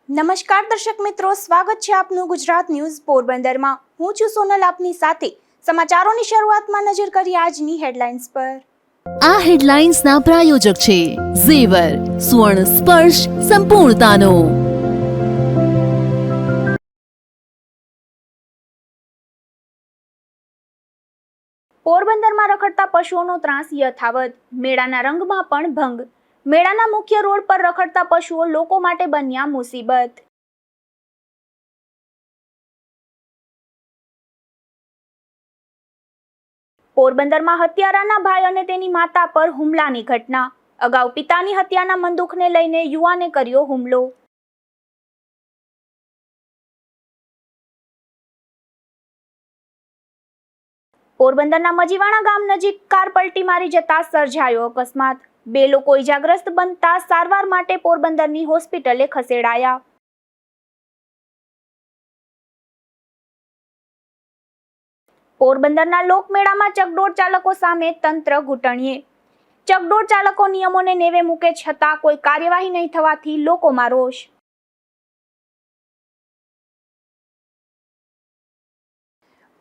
નમસ્કાર દર્શક મિત્રો, સ્વાગત છે આપનું ગુજરાત ન્યૂઝ પોરબંદરમાં। હું છું સોનલ, આપની સાથે સમાચારોની શરૂઆતમાં નજર કરીએ આજની હેડલાઇન્સ પર। આ હેડલાઇન્સના પ્રાયોજક છે ઝેવર, સ્વર્ણ સ્પર્શ સંપૂર્ણતાનો। પોરબંદરમાં રખડતા પશુઓનો ત્રાસ યથાવત, મેળાના રંગમાં પણ ભંગ। મેળાના મુખ્ય રોડ પર રખડતા પશુઓ લોકો માટે બન્યા મુસીબત। પોરબંદરમાં હત્યારાના ભાઈ અને તેની માતા પર હુમલાની ઘટના। અગાઉ પિતાની હત્યાના મંદુખને લઈને યુવાને કર્યો હુમલો। પોરબંદરના મજીવાણા ગામ નજીક કાર પલટી મારી જતા સર્જાયો અકસ્માત। 2 લોકો ઇજાગ્રસ્ત બનતા સારવાર માટે પોરબંદરની હોસ્પિટલે ખસેડાયા। પોરબંદરના લોકમેળામાં ચકડોળ ચાલકો સામે તંત્ર ઘૂંટણીએ। ચકડોળ ચાલકો નિયમોને નેવે મૂકે છતાં કોઈ કાર્યવાહી નહીં થવાથી લોકોમાં રોષ।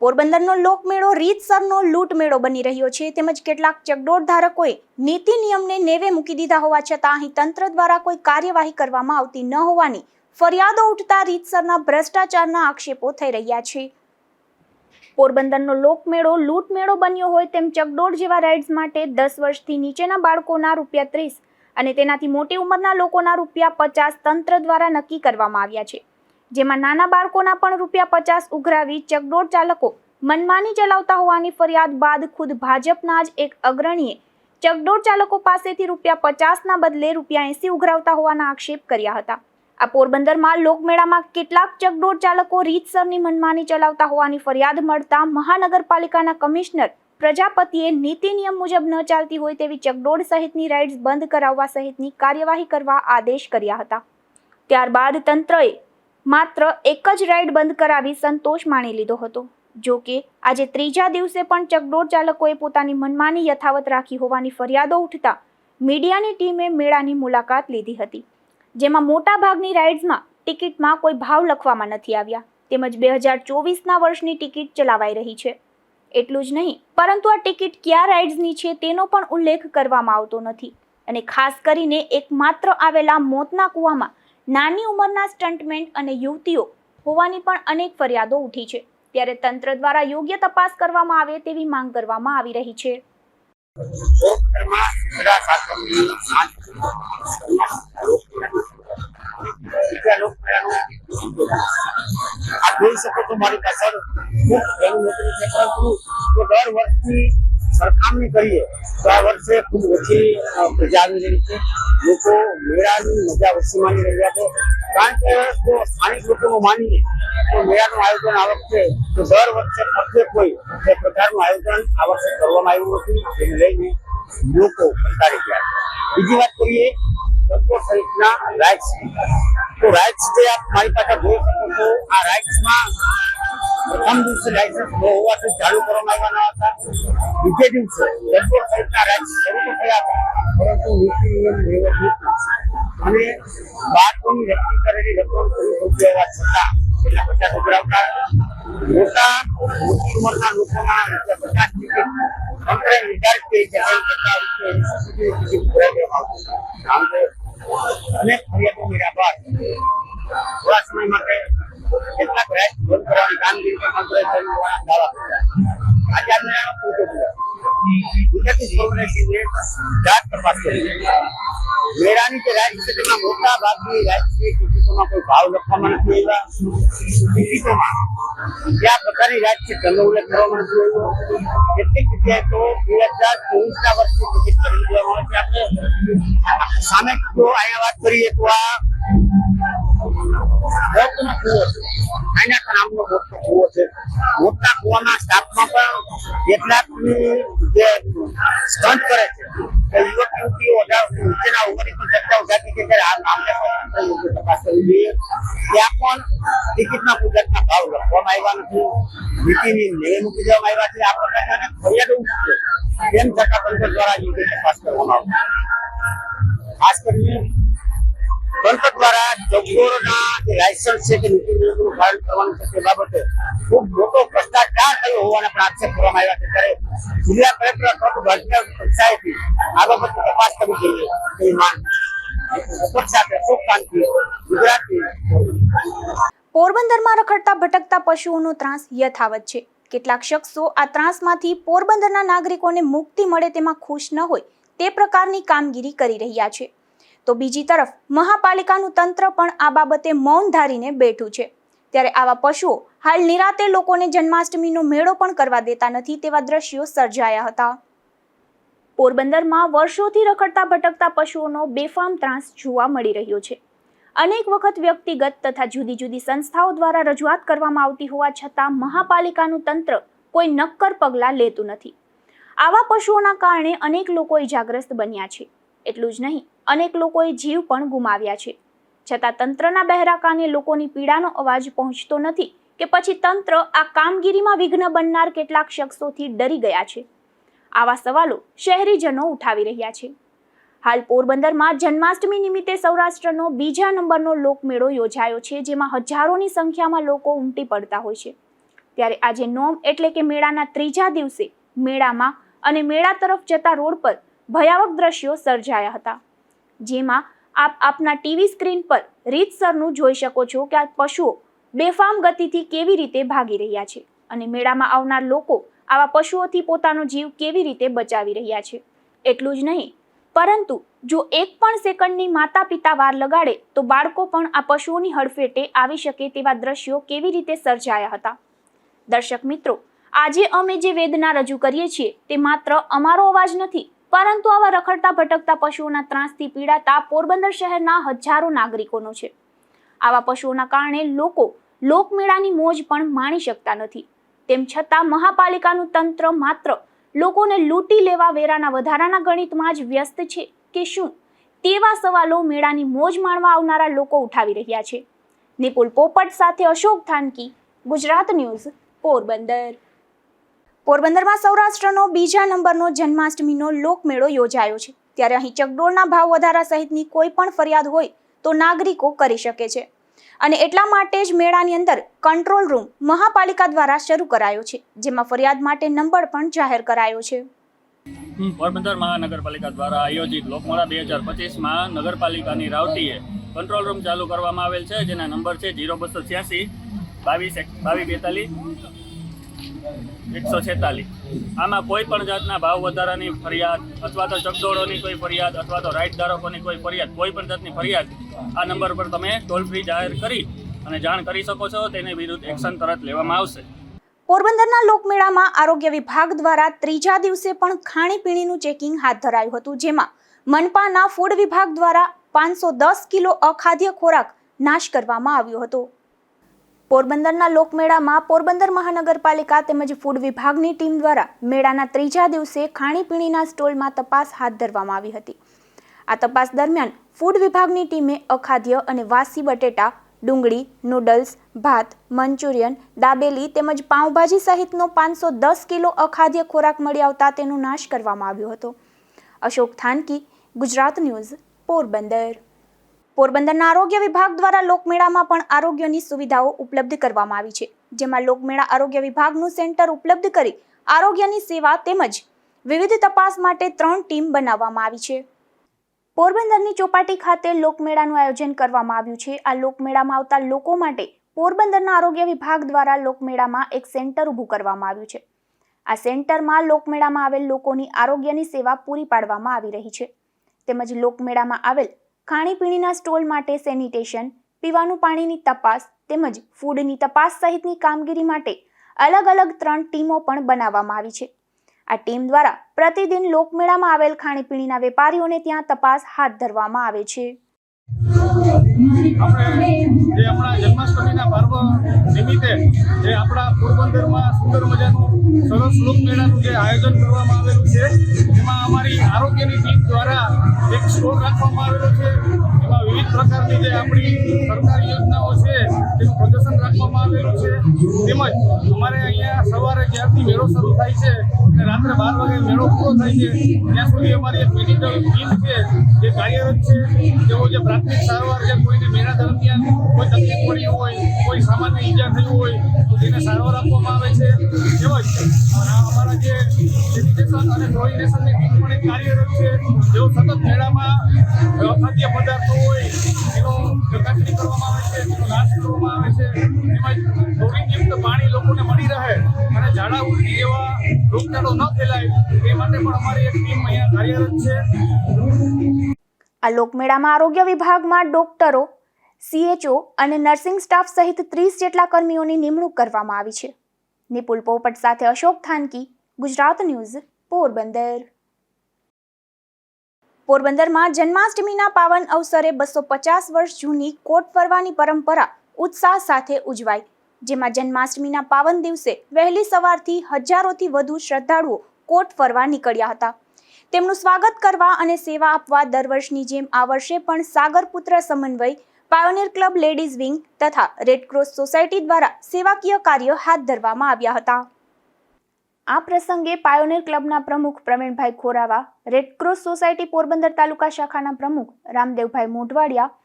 પોરબંદરનો લોકમેળો રીતસરનો લૂંટ મેળો બની રહ્યો છે, તેમજ કેટલાક ચકડોળ ધારકોએ નીતિ નિયમને નેવે મૂકી દીધા હોવા છતાં અહીં તંત્ર દ્વારા કોઈ કાર્યવાહી કરવામાં આવતી ન હોવાની ફરિયાદો ઉઠતા રીતસરના ભ્રષ્ટાચારના આક્ષેપો થઈ રહ્યા છે। પોરબંદરનો લોકમેળો લૂંટ મેળો બન્યો હોય તેમ ચકડોળ જેવા રાઇડ્સ માટે 10 વર્ષથી નીચેના બાળકોના ₹30 અને તેનાથી મોટી ઉંમરના લોકોના ₹50 તંત્ર દ્વારા નક્કી કરવામાં આવ્યા છે, જેમાં નાના બાળકોના પણ ₹50 ઉઘરાવી ચકડોળ ચાલકો મનમાની ચલાવતા હોવાની ફરિયાદ બાદ ખુદ ભાજપના જ એક અગ્રણીએ ચકડોળ ચાલકો પાસેથી ₹50ના બદલે ₹80 ઉઘરાવતા હોવાના આક્ષેપ કર્યા હતા। આ પોરબંદરમાં લોકમેળામાં કેટલાક ચકડોળ ચાલકો રીતસરની મનમાની ચલાવતા હોવાની ફરિયાદ મળતા મહાનગરપાલિકાના કમિશનર પ્રજાપતિએ નીતિ નિયમ મુજબ ન ચાલતી હોય તેવી ચકડોળ સહિતની રાઇડ્સ બંધ કરાવવા સહિતની કાર્યવાહી કરવા આદેશ કર્યા હતા। ત્યારબાદ તંત્રએ માત્ર એક જ રાઇડ બંધ કરાવી સંતોષ માણી લીધો હતો। જો કે આજે ત્રીજા દિવસે પણ ચકડોળ ચાલકોએ પોતાની મનમાની યથાવત રાખી હોવાની ફરિયાદો ઉઠતા મીડિયાની ટીમે મેળાની મુલાકાત લીધી હતી, જેમાં મોટા ભાગની રાઇડ્સમાં ટિકિટમાં કોઈ ભાવ લખવામાં નથી આવ્યા, તેમજ 2024ના વર્ષની ટિકિટ ચલાવાઈ રહી છે। એટલું જ નહીં, પરંતુ આ ટિકિટ કયા રાઇડ્સની છે તેનો પણ ઉલ્લેખ કરવામાં આવતો નથી અને ખાસ કરીને એકમાત્ર આવેલા મોતના કૂવામાં નાની ઉંમરના સ્ટન્ટમેન અને યુવતીઓ હોવાની પણ અનેક ફરિયાદો ઉઠી છે, ત્યારે તંત્ર દ્વારા યોગ્ય તપાસ કરવામાં આવે તેવી માંગ કરવામાં આવી રહી છે। સરખામણી કરીએ તો આ વર્ષે ખૂબ ઓછી પ્રજા આવી રહી છે। લોકો મેળાની મજા ઓછી માની રહ્યા છે, કારણ કે જો સ્થાનિક લોકોનું માનીએ તો મેળાનું આયોજન આ વખતે તો દર વર્ષે પ્રત્યેક કોઈ એ પ્રકારનું આયોજન આ વર્ષે કરવામાં આવ્યું નથી, એને લઈને લોકો કંટાળી ગયા છે। બીજી વાત કરીએ ચકડોળ સહિતના રાઇડ્સ, તો રાઇડ્સ જે આપ મારી પાસે જોઈ શકો છો, આ રાઇડ્સમાં પ્રથમ દિવસે લાયસન્સ ન હોવાથી ચાલુ કરવામાં આવ્યા ન હતા। બીજે દિવસે ચકડોળ સહિતના રાઇડ્સ શરૂ તો થયા હતા, પરંતુ નીતિ નિયમ અને બાળકોની નક્કી કરેલી રકમ શરૂ થઈ હોવા છતાં તેના 50 ઉઘરાવતા મોટી ઉંમરના લોકોના ₹50 ટિકિટ તંત્રએ નિર્ધારિત કરી છે અનેક ફરિયાદો મળ્યા બાદ થોડા સમય માટે કેટલાક રાઇડ બંધ કરવાની કામગીરી તંત્રએ કરી હોવાના દાવા કર્યા। આજે આ મેળાનો ત્રીજો દિવસ ગુજરાતી કોંગ્રેસીને જાત તપાસ કરી મેળાની જે રાઇડ છે તેમાં મોટા ભાગની રાઇડની ટિકિટોમાં કોઈ ભાવ લખવામાં નથી આવ્યા। ટિકિટોમાં કયા પ્રકારની રાઇડ છે તેનો ઉલ્લેખ કરવામાં નથી આવ્યો। કેટલીક જગ્યાએ તો 2024ના વર્ષની ટિકિટ ખરીદી લેવામાં આવે છે। આપણે સામે જો અહીંયા વાત કરીએ તો આ મોતનો કૂવો છે, આના નામનો મોટો કૂવો છે। મોટા કૂવાના સ્ટાફમાં પણ કેટલાકની જે સ્ટન્ટ કરે છે કે યુવક યુવતીઓ 18 નીચેના ઉંમરની પણ ચર્ચા ઉઠાતી છે, ત્યારે આ મામલે તપાસ કરવી જોઈએ। ત્યાં પણ ટિકિટના મુજબના ભાવ લખવામાં આવ્યા નથી, નીતિની નેવે મૂકી દેવામાં આવ્યા છે। આ પ્રકારના અનેક ફરિયાદો ઉઠી છે, તેમ છતાં તંત્ર દ્વારા યોગ્ય તપાસ કરવામાં આવશે। ખાસ કરીને તંત્ર દ્વારા ચકડોળના કે લાયસન્સ છે કે નીતિ નિયમોનું પાલન કરવાનું છે તે બાબતે ખૂબ મોટો ભ્રષ્ટાચાર થયો હોવાના પણ આક્ષેપ કરવામાં આવ્યા છે. ત્યારે જિલ્લા કલેક્ટર અથવા ગાંધીનગર પંચાયતથી આ બાબતે તપાસ કરવી જોઈએ તેવી માંગ પોરબંદરમાં રખડતા ભટકતા પશુઓનો ત્રાસ યથાવત છે. કેટલાક શખ્સો આ ત્રાસમાંથી પોરબંદરના નાગરિકોને મુક્તિ મળે તેમાં ખુશ ન હોય તે પ્રકારની કામગીરી કરી રહ્યા છે, તો બીજી તરફ મહાપાલિકાનું તંત્ર પણ આ બાબતે મૌન ધારીને બેઠું છે. ત્યારે આવા પશુઓ હાલ નિરાતે લોકોને જન્માષ્ટમીનો મેળો પણ કરવા દેતા નથી તેવા દ્રશ્યો સર્જાયા હતા. પોરબંદરમાં વર્ષોથી રખડતા ભટકતા પશુઓનો બેફામ ત્રાસ જોવા મળી રહ્યો છે. અનેક વખત વ્યક્તિગત તથા જુદી જુદી સંસ્થાઓ દ્વારા રજૂઆત કરવામાં આવતી હોવા છતાં મહાપાલિકાનું તંત્ર કોઈ નક્કર પગલાં લેતું નથી. આવા પશુઓના કારણે અનેક લોકો ઇજાગ્રસ્ત બન્યા છે. એટલું જ નહીં, અનેક લોકોએ જીવ પણ ગુમાવ્યા છે. છતાં તંત્રના બહેરા કાને લોકોની પીડાનો અવાજ પહોંચતો નથી કે પછી તંત્ર આ કામગીરીમાં વિઘ્ન બનનાર કેટલાક શખ્સોથી ડરી ગયા છે. આવા સવાલો શહેરીજનો ઉઠાવી રહ્યા છે. હાલ પોરબંદરમાં જન્માષ્ટમી નિમિત્તે સૌરાષ્ટ્રનો બીજા નંબરનો લોકમેળો યોજાયો છે, જેમાં હજારોની સંખ્યામાં લોકો ઉમટી પડતા હોય છે. ત્યારે આજે નોમ એટલે કે મેળાના ત્રીજા દિવસે મેળામાં અને મેળા તરફ જતા રોડ પર ભયાવક દ્રશ્યો સર્જાયા હતા, જેમાં આપ આપના ટીવી સ્ક્રીન પર રીતસરનું જોઈ શકો છો કે આ પશુઓ બેફામ ગતિથી કેવી રીતે ભાગી રહ્યા છે અને મેળામાં આવનાર લોકો આવા પશુઓથી પોતાનો જીવ કેવી રીતે બચાવી રહ્યા છે. એટલું જ નહીં, પરંતુ જો એક પણ સેકન્ડની માતા પિતા વાર લગાડે તો બાળકો પણ આ પશુઓની હડફેટે આવી શકે તેવા દ્રશ્યો કેવી રીતે સર્જાયા હતા. દર્શક મિત્રો, આજે અમે જે વેદના રજૂ કરીએ છીએ તે માત્ર અમારો અવાજ નથી, પરંતુ આવા રખડતા ભટકતા પશુઓના ત્રાસથી પીડાતા પોરબંદર શહેરના હજારો નાગરિકોનો છે. આવા પશુઓના કારણે લોકો લોકમેળાની મોજ પણ માણી શકતા નથી. તેમ છતાં મહાપાલિકાનું તંત્ર માત્ર લોકોને લૂંટી લેવા વેરાના વધારાના ગણિતમાં જ વ્યસ્ત છે કે શું, તેવા સવાલો મેળાની મોજ માણવા આવનારા લોકો ઉઠાવી રહ્યા છે. નિપુલ પોપટ સાથે અશોક થાનકી, ગુજરાત ન્યૂઝ, પોરબંદર. પોરબંદરમાં સૌરાષ્ટ્રનો બીજા નંબરનો જન્માષ્ટમીનો લોકમેળો યોજાયો છે. ત્યારે અહીં ચકડોળના ભાવ વધારા સહિતની કોઈ પણ ફરિયાદ હોય તો નાગરિકો કરી શકે છે, અને એટલા માટે જ મેળાની અંદર કંટ્રોલ રૂમ મહાપાલિકા દ્વારા શરૂ કરાયો છે, જેમાં ફરિયાદ માટે નંબર પણ જાહેર કરાયો છે. પોરબંદર મહાનગરપાલિકા દ્વારા આયોજિત લોકમેળા 2025માં નગરપાલિકાની રાવટીએ કંટ્રોલ રૂમ ચાલુ કરવામાં આવેલ છે, જેના નંબર છે 0286 2242 146. આમાં કોઈ પણ જાતના ભાવ વધારાની ફરિયાદ અથવા તો ચકડોળોની કોઈ ફરિયાદ અથવા તો રાઇટ ધારકોની કોઈ ફરિયાદ, કોઈ પણ જાતની ફરિયાદ આ નંબર પર તમે ટોલ ફ્રી જાહેર કરી અને જાણ કરી શકો છો. તેની વિરુદ્ધ એક્શન તરત લેવામાં આવશે. પોરબંદરના લોકમેળામાં આરોગ્ય વિભાગ દ્વારા ત્રીજા દિવસે પણ ખાણીપીણીનું ચેકિંગ હાથ ધરાયું હતું, જેમાં મનપાના ફૂડ વિભાગ દ્વારા 510 કિલો અખાદ્ય ખોરાક નાશ કરવામાં આવ્યો હતો. પોરબંદરના લોકમેળામાં પોરબંદર મહાનગરપાલિકા તેમજ ફૂડ વિભાગની ટીમ દ્વારા મેળાના ત્રીજા દિવસે ખાણીપીણીના સ્ટોલમાં તપાસ હાથ ધરવામાં આવી હતી. આ તપાસ દરમિયાન ફૂડ વિભાગની ટીમે અખાદ્ય અને વાસી બટેટા, ડુંગળી, નૂડલ્સ, ભાત, મંચુરિયન, દાબેલી તેમજ પાઉંભાજી સહિતનો 510 કિલો અખાદ્ય ખોરાક મળી આવતા તેનો નાશ કરવામાં આવ્યો હતો. અશોક થાનકી, ગુજરાત ન્યૂઝ, પોરબંદર. પોરબંદરના આરોગ્ય વિભાગ દ્વારા લોકમેળામાં પણ આરોગ્યની સુવિધાઓ ઉપલબ્ધ કરવામાં આવી છે, જેમાં લોકમેળા આરોગ્ય વિભાગનું સેન્ટર ઉપલબ્ધ કરી આરોગ્યની સેવા તેમજ વિવિધ તપાસ માટે 3 ટીમ બનાવવામાં આવી છે. પોરબંદરની ચોપાટી ખાતે લોકમેળાનું આયોજન કરવામાં આવ્યું છે. આ લોકમેળામાં આવતા લોકો માટે પોરબંદરના આરોગ્ય વિભાગ દ્વારા લોકમેળામાં એક સેન્ટર ઊભું કરવામાં આવ્યું છે. આ સેન્ટરમાં લોકમેળામાં આવેલ લોકોની આરોગ્યની સેવા પૂરી પાડવામાં આવી રહી છે, તેમજ લોકમેળામાં આવેલ ખાણીપીણીના સ્ટોલ માટે સેનિટેશન, પીવાનું પાણીની તપાસ તેમજ ફૂડની તપાસ સહિતની કામગીરી માટે અલગ અલગ 3 ટીમો પણ બનાવવામાં આવી છે. આ ટીમ દ્વારા પ્રતિદિન લોકમેળામાં આવેલ ખાણીપીણીના વેપારીઓને ત્યાં તપાસ હાથ ધરવામાં આવે છે. આપણે જે હમણાં જન્માષ્ટમીના પર્વ નિમિત્તે જે આપણા પોરબંદરમાં સુંદર મજાનું સરસ લોકમેળાનું જે આયોજન કરવામાં આવેલું છે, એમાં અમારી આરોગ્યની ટીમ દ્વારા એક સ્ટોલ રાખવામાં આવેલો છે. એમાં વિવિધ પ્રકારની જે આપણી સરકારી યોજનાઓ છે તેનું પ્રદર્શન રાખવામાં આવેલું છે. તેમજ અમારે અહીંયા સવારે જ્યારથી મેળો શરૂ થાય છે અને રાત્રે 12 વાગે મેળો પૂરો થાય છે ત્યાં સુધી અમારી એક મેડિકલ ટીમ છે જે કાર્યરત છે. તેઓ જે પ્રાથમિક સારવાર છે, કોઈને મેળા દરમિયાન કોઈ તકલીફ પડી હોય, કોઈ સામાન્ય ઈજા થઈ હોય તો તેને સારવાર આપવામાં આવે છે. તેમજ અમારા જે સેનિટેશન અને ક્લોરિનેશનની ટીમ પણ એક કાર્યરત છે. જેઓ સતત મેળામાં અખાદ્ય પદાર્થો હોય એનો ચકાસણી કરવામાં આવે છે, એનો નાશ કરવામાં આવે છે. તેમજ ક્લોરીનયુક્ત પાણી લોકોને મળી રહે અને ઝાડા ઉલટી જેવા રોગચાળો ન ફેલાય એ માટે પણ અમારી એક ટીમ અહીંયા કાર્યરત છે. આ લોકમેળામાં આરોગ્ય વિભાગમાં ડોક્ટરો, CHO અને નર્સિંગ સ્ટાફ સહિત 30 જેટલા કર્મીઓની નિમણૂક કરવામાં આવી છે. નિપુલ પોપટ સાથે અશોક થાનકી, ગુજરાત ન્યૂઝ, પોરબંદર. પોરબંદરમાં જન્માષ્ટમીના પાવન અવસરે 250 વર્ષ જૂની કોટ ફરવાની પરંપરા ઉત્સાહ સાથે ઉજવાઈ, જેમાં જન્માષ્ટમીના પાવન દિવસે વહેલી સવારથી હજારોથી વધુ શ્રદ્ધાળુઓ કોટ ફરવા નીકળ્યા હતા. તેમનું સ્વાગત કરવા અને સેવા આપવા દર વર્ષની જેમ આ વર્ષે પણ સાગરપુત્ર સમન્વય, પાયોનિયર ક્લબ લેડીઝ વિંગ તથા રેડક્રોસ સોસાયટી દ્વારા સેવાકીય કાર્ય હાથ ધરવામાં આવ્યા હતા. આ પ્રસંગે પાયોનિયર ક્લબના પ્રમુખ પ્રવીણભાઈ ખોરાવા, રેડક્રોસ સોસાયટી પોરબંદર તાલુકા શાખાના પ્રમુખ રામદેવભાઈ મોઢવાડિયા,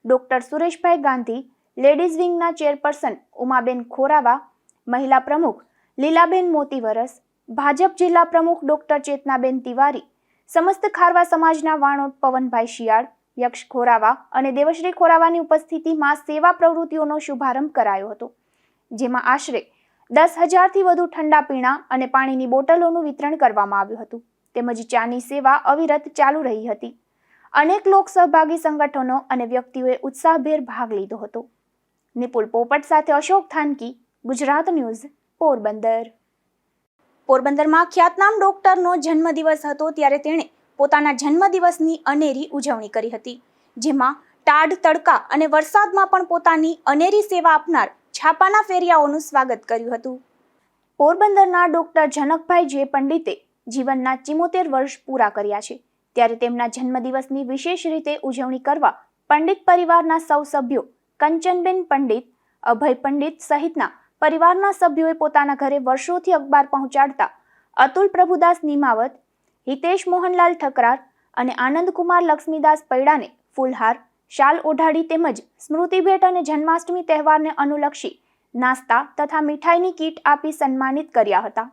ડોક્ટર સુરેશભાઈ ગાંધી, લેડીઝ વિંગના ચેરપર્સન ઉમાબેન ખોરાવા, મહિલા પ્રમુખ લીલાબેન મોતીવરસ, ભાજપ જિલ્લા પ્રમુખ ડોક્ટર ચેતનાબેન તિવારી, સમસ્ત ખારવા સમાજના વાણોદ પવનભાઈ શિયાળ, યક્ષ ખોરાવા અને દેવશ્રી ખોરાવાની ઉપસ્થિતિમાં સેવા પ્રવૃત્તિઓનો શુભારંભ કરાયો હતો, જેમાં આશરે 10,000થી વધુ ઠંડા પીણા અને પાણીની બોટલોનું વિતરણ કરવામાં આવ્યું હતું. તેમજ ચાની સેવા અવિરત ચાલુ રહી હતી. અનેક લોક સહભાગી સંગઠનો અને વ્યક્તિઓએ ઉત્સાહભેર ભાગ લીધો હતો. નિપુલ પોપટ સાથે અશોક થાનકી, ગુજરાત ન્યૂઝ, પોરબંદર. પોરબંદરમાં ખ્યાતનામ ડોક્ટરનો જન્મદિવસ હતો ત્યારે તેણે પોતાના જન્મદિવસની અનેરી ઉજવણી કરી હતી, જેમાં ટાઢ, તડકા અને વરસાદમાં પણ પોતાની અનેરી સેવા આપનાર છાપાના ફેરિયાઓનું સ્વાગત કર્યું હતું. પોરબંદરના ડોક્ટર જનકભાઈ જે પંડિતે જીવનના 74 વર્ષ પૂરા કર્યા છે, ત્યારે તેમના જન્મદિવસની વિશેષ રીતે ઉજવણી કરવા પંડિત પરિવારના સૌ સભ્યો, કંચનબેન પંડિત, અભય પંડિત સહિતના પરિવારના સભ્યોએ પોતાના ઘરે વર્ષોથી અખબાર પહોંચાડતા અતુલ પ્રભુદાસ નિમાવત, હિતેશ મોહનલાલ ઠકરાર અને આનંદકુમાર લક્ષ્મીદાસ પૈડાને ફૂલહાર, શાલ ઓઢાડી તેમજ સ્મૃતિ ભેટ અને જન્માષ્ટમી તહેવારને અનુલક્ષી નાસ્તા તથા મીઠાઈની કીટ આપી સન્માનિત કર્યા હતા.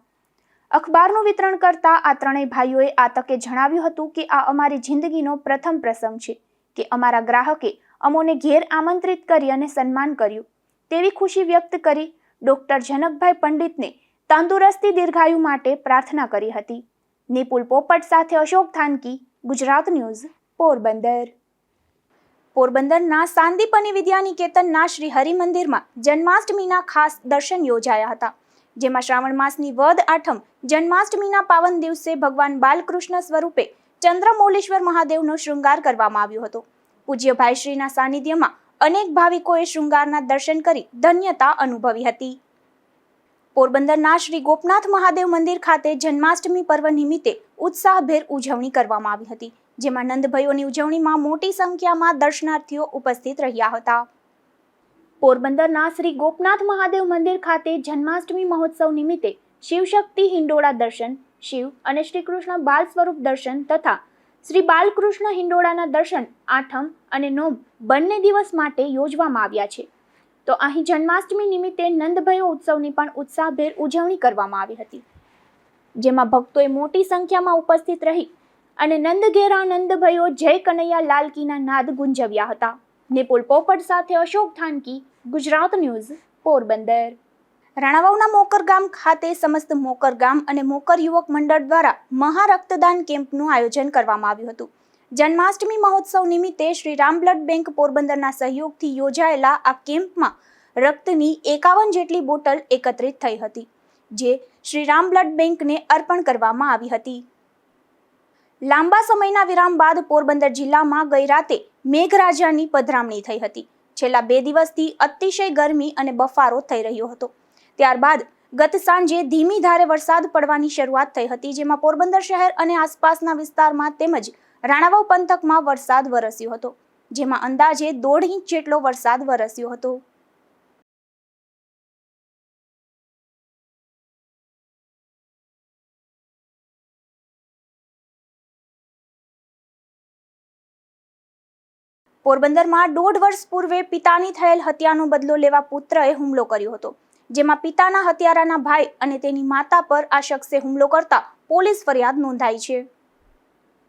અખબારનું વિતરણ કરતા આ ત્રણેય ભાઈઓએ આ તકે જણાવ્યું હતું કે આ અમારી જિંદગીનો પ્રથમ પ્રસંગ છે કે અમારા ગ્રાહકે અમોને ઘેર આમંત્રિત કરી અને સન્માન કર્યું. તેવી ખુશી વ્યક્ત કરી ડોક્ટર જનકભાઈ પંડિતને તંદુરસ્તી દીર્ઘાયુ માટે પ્રાર્થના કરી હતી. નિપુલ પોપટ સાથે અશોક થાનકી, ગુજરાત ન્યૂઝ, પોરબંદર. પોરબંદરના સાંદીપની વિદ્યાનિકેતનના શ્રી હરિમંદિરમાં જન્માષ્ટમીના ખાસ દર્શન યોજાયા હતા, જેમાં શ્રાવણ માસની વદ આઠમ જન્માષ્ટમીના પાવન દિવસે ભગવાન બાલકૃષ્ણ સ્વરૂપે ચંદ્રમૌલીશ્વર મહાદેવનો શૃંગાર કરવામાં આવ્યો હતો. પૂજ્ય ભાઈશ્રીના સાનિધ્યમાં અનેક ભાવિકોએ શૃંગારના દર્શન કરી ધન્યતા અનુભવી હતી. પોરબંદરના શ્રી ગોપનાથ મહાદેવ મંદિર ખાતે જન્માષ્ટમી પર્વ નિમિત્તે ઉત્સાહભેર ઉજવણી કરવામાં આવી હતી, જેમાં નંદભાઈઓની ઉજવણીમાં મોટી સંખ્યામાં દર્શનાર્થીઓ ઉપસ્થિત રહ્યા હતા. પોરબંદરના શ્રી ગોપનાથ મહાદેવ મંદિર ખાતે જન્માષ્ટમી મહોત્સવ નિમિત્તે શિવશક્તિ હિંડોળા દર્શન, શિવ અને શ્રી કૃષ્ણ બાલ સ્વરૂપ દર્શન તથા શ્રી બાલકૃષ્ણ હિંડોળાના દર્શન આઠમ અને નોમ બંને દિવસ માટે યોજવામાં આવ્યા છે. તો અહીં જન્માષ્ટમી નિમિત્તે નંદભાઈઓ ઉત્સવની પણ ઉત્સાહભેર ઉજવણી કરવામાં આવી હતી, જેમાં ભક્તોએ મોટી સંખ્યામાં ઉપસ્થિત રહી અને નંદઘેરા નંદભાઈઓ જય કનૈયા લાલકીના નાદ ગુંજવ્યા હતા. નિપુલ પોપટ સાથે અશોક થાનકી, ગુજરાત ન્યૂઝ, પોરબંદર. રાણાવાવના મોકર ગામ ખાતે સમસ્ત મોકર ગામ અને મોકર યુવક મંડળ દ્વારા મહા રક્તદાન કેમ્પનું આયોજન કરવામાં આવ્યું હતું. જન્માષ્ટમી મહોત્સવ નિમિત્તે શ્રી રામ બ્લડ બેંક પોરબંદરના સહયોગથી યોજાયેલા આ કેમ્પમાં રક્તની 51 જેટલી બોટલ એકત્રિત થઈ હતી, જે શ્રી રામ બ્લડ બેંકને અર્પણ કરવામાં આવી હતી. લાંબા સમયના વિરામ બાદ પોરબંદર જિલ્લામાં ગઈ રાતે મેઘરાજાની પધરામણી થઈ હતી. છેલ્લા 2 દિવસથી અતિશય ગરમી અને બફારો થઈ રહ્યો હતો. ત્યારબાદ ગત સાંજે ધીમી ધારે વરસાદ પડવાની શરૂઆત થઈ હતી, જેમાં પોરબંદર શહેર અને આસપાસના વિસ્તારમાં તેમજ રાણાવાવ પંથકમાં વરસાદ વરસ્યો હતો, જેમાં અંદાજે 1.5 ઇંચ જેટલો વરસાદ વરસ્યો હતો. પોરબંદરમાં 1.5 વર્ષ પૂર્વે પિતાની થયેલ હત્યાનો બદલો લેવા પુત્રએ હુમલો કર્યો હતો, જેમાં પિતાના હત્યારાના ભાઈ અને તેની માતા પર આ શખ્સે હુમલો કરતા પોલીસ ફરિયાદ નોંધાઈ છે.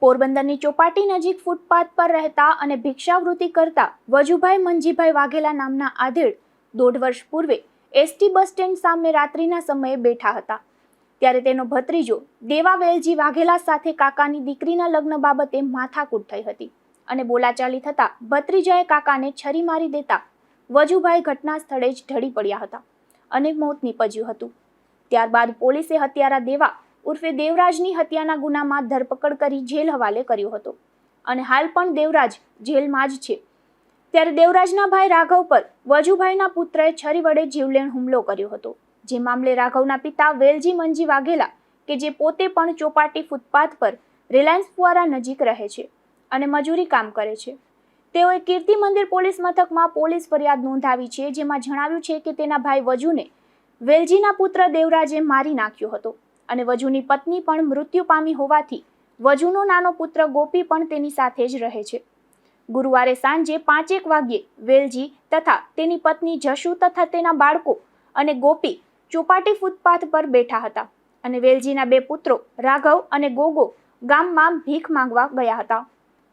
પોરબંદરની ચોપાટી નજીક ફૂટપાથ પર રહેતા અને ભિક્ષાવૃત્તિ કરતા વજુભાઈ મંજીભાઈ વાઘેલા નામના આધેડ 1.5 વર્ષ પૂર્વે એસટી બસ સ્ટેન્ડ સામે રાત્રિના સમયે બેઠા હતા, ત્યારે તેનો ભત્રીજો દેવા વેલજી વાઘેલા સાથે કાકાની દીકરીના લગ્ન બાબતે માથાકૂટ થઈ હતી અને બોલાચાલી થતા ભત્રીજાએ કાકાને છરી મારી દેતા વજુભાઈ ઘટના સ્થળે જ ઢળી પડ્યા હતા અને મોત નીપજ્યું હતું. ત્યારબાદ પોલીસે હત્યારા દેવા ઉર્ફે દેવરાજની હત્યાના ગુનામાં ધરપકડ કરી જેલ હવાલે કર્યો હતો અને હાલ પણ દેવરાજ જેલમાં જ છે. ત્યારે દેવરાજના ભાઈ રાઘવ પર વજુભાઈના પુત્રએ છરી વડે જીવલેણ હુમલો કર્યો હતો, જે મામલે રાઘવના પિતા વેલજી મંજી વાઘેલા કે જે પોતે પણ ચોપાટી ફૂટપાથ પર રિલાયન્સ ફુવારા નજીક રહે છે અને મજૂરી કામ કરે છે, તેઓએ કીર્તિ મંદિર પોલીસ મથકમાં પોલીસ ફરિયાદ નોંધાવી છે, જેમાં જણાવ્યું છે કે તેના ભાઈ વજુને વેલજીના પુત્ર દેવરાજે મારી નાખ્યો હતો અને વજુની પત્ની પણ મૃત્યુ પામી હોવાથી વજુનો નાનો પુત્ર ગોપી પણ તેની સાથે જ રહે છે. ગુરુવારે સાંજે 5:01 વાગ્યે વેલજી તથા તેની પત્ની જશુ તથા તેના બાળકો અને ગોપી ચોપાટી ફૂટપાથ પર બેઠા હતા અને વેલજીના 2 પુત્રો રાઘવ અને ગોગો ગામમાં ભીખ માંગવા ગયા હતા.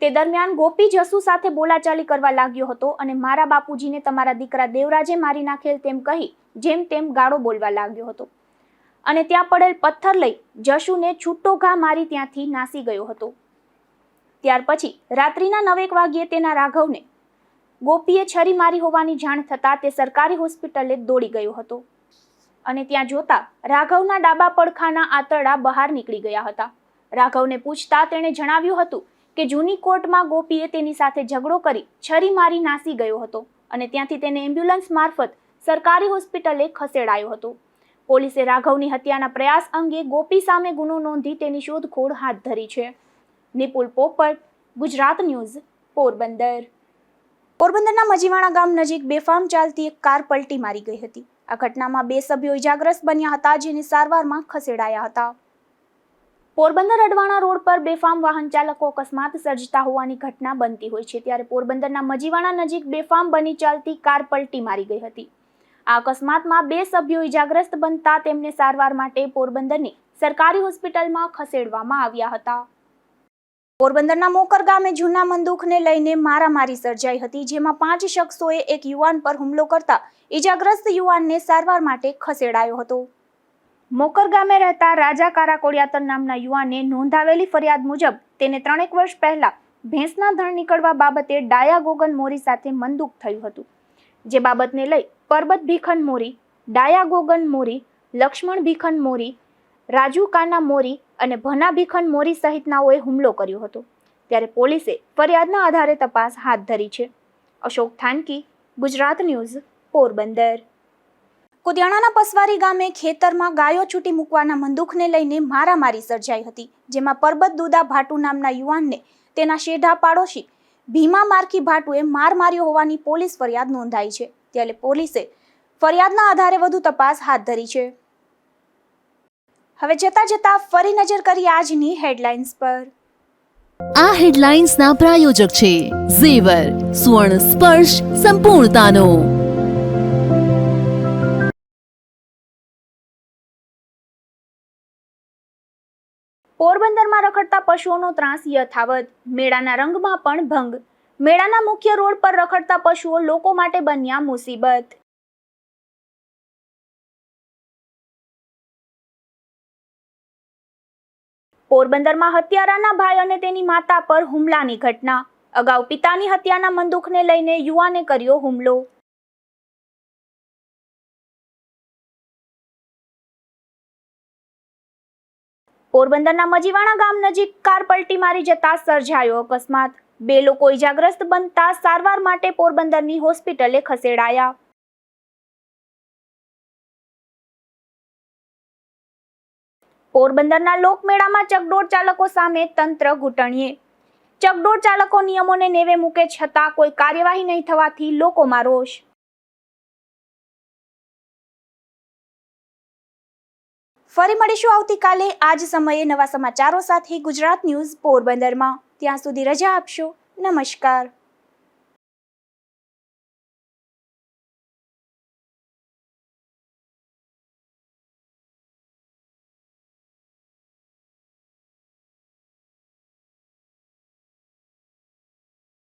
તે દરમિયાન ગોપી જસુ સાથે બોલાચાલી કરવા લાગ્યો હતો અને મારા બાપુજીને તમારા દીકરા દેવરાજે મારી નાખેલ તેમ કહી જેમ તેમ ગાળો બોલવા લાગ્યો હતો અને ત્યાં પડેલ પથ્થર લઈ જશુને છૂટો ઘા મારી ત્યાંથી નાસી ગયો હતો. ત્યાર પછી રાત્રિના 9:01 વાગ્યે તેના રાઘવને ગોપીએ છરી મારી હોવાની જાણ થતાં તે સરકારી હોસ્પિટલે દોડી ગયો હતો અને ત્યાં જોતા રાઘવના ડાબા પડખાના આંતરડા બહાર નીકળી ગયા હતા. રાઘવને પૂછતા તેણે જણાવ્યું હતું કે જૂની કોર્ટમાં ગોપીએ તેની સાથે ઝઘડો કરી છરી મારી નાસી ગયો હતો અને ત્યાંથી તેને એમ્બ્યુલન્સ મારફત સરકારી હોસ્પિટલે ખસેડાયો હતો. પોલીસે રાઘવની હત્યાના પ્રયાસ અંગે ગોપી સામે ગુનો નોંધી તેની શોધખોળ હાથ ધરી છે. નિપુલ પોપટ, ગુજરાત ન્યૂઝ, પોરબંદર. પોરબંદરના મજીવાણા ગામ નજીક બેફામ ચાલતી એક કાર પલટી મારી ગઈ હતી. આ ઘટનામાં 2 સભ્યો ઇજાગ્રસ્ત બન્યા હતા, જેને સારવારમાં ખસેડાયા હતા. પોરબંદર અડવાણા રોડ પર બેફામ વાહન ચાલકો અકસ્માત સર્જતા હોવાની ઘટના બનતી હોય છે, ત્યારે પોરબંદરના મજીવાણા નજીક બેફામ બની ચાલતી કાર પલટી મારી ગઈ હતી. આ અકસ્માતમાં 2 સભ્યો ઇજાગ્રસ્ત બનતા તેમને સારવાર માટે પોરબંદરની સરકારી હોસ્પિટલમાં ખસેડવામાં આવ્યા હતા. પોરબંદરના મોકર ગામે જૂના બંદૂકને લઈને મારામારી સર્જાઈ હતી, જેમાં 5 શખ્સોએ એક યુવાન પર હુમલો કરતા ઇજાગ્રસ્ત યુવાનને સારવાર માટે ખસેડાયો હતો. મોકર ગામે રહેતા રાજા કારાકોડિયાતર નામના યુવાને નોંધાવેલી ફરિયાદ મુજબ તેને 3 વર્ષ પહેલા ભેંસના ધણ નીકળવા બાબતે ડાયા ગોગન મોરી સાથે મંદુક થયું હતું, જે બાબતને લઈ પરબત ભીખન મોરી, ડાયા ગોગન મોરી, લક્ષ્મણ ભીખન મોરી, રાજુ કાના મોરી અને ભના ભીખન મોરી સહિતનાઓએ હુમલો કર્યો હતો. ત્યારે પોલીસે ફરિયાદના આધારે તપાસ હાથ ધરી છે. અશોક થાનકી, ગુજરાત ન્યૂઝ, પોરબંદર. કુદિયાણાના પસવારી ગામે ખેતરમાં ગાયો છૂટી મૂકવાના બંદૂકને લઈને મારામારી સર્જાઈ હતી, જેમાં પરબત દુદા ભાટુ નામના યુવાનને તેના શેઢા પાડોશી ભીમા મારકી ભાટુએ માર માર્યો હોવાની પોલીસ ફરિયાદ નોંધાઈ છે. ત્યારે પોલીસે ફરિયાદના આધારે વધુ તપાસ હાથ ધરી છે. હવે જતા ફરી નજર કરીએ આજની હેડલાઇન્સ પર. આ હેડલાઇન્સના પ્રાયોજક છે ઝેવર, સ્વર્ણ સ્પર્શ સંપૂર્ણતાનો. પોરબંદરમાં રખડતા પશુઓનો ત્રાસ યથાવત, મેળાના રંગમાં પણ ભંગ. મેળાના મુખ્ય રોડ પર રખડતા પશુઓ લોકો માટે બન્યા મુસીબત. પોરબંદરમાં હત્યારાના ભાઈ અને તેની માતા પર હુમલાની ઘટના. અગાઉ પિતાની હત્યાના બંદૂકને લઈને યુવાને કર્યો હુમલો. પોરબંદરના મજીવાણા ગામ નજીક કાર પલટી મારી જતા સર્જાયો અકસ્માત. 2 લોકો ઇજાગ્રસ્ત બનતા સારવાર માટે પોરબંદરની હોસ્પિટલે ખસેડાયા. પોરબંદરના લોકમેળામાં ચકડોળ ચાલકો સામે તંત્ર ઘૂંટણીએ. ચકડોળ ચાલકો નિયમોને નેવે મૂકે છતાં કોઈ કાર્યવાહી નહીં થવાથી લોકોમાં રોષ. ફરી મળીશું આવતીકાલે આ જ સમયે નવા સમાચારો સાથે ગુજરાત ન્યૂઝ પોરબંદરમાં. ત્યાં સુધી રજા આપશો. નમસ્કાર.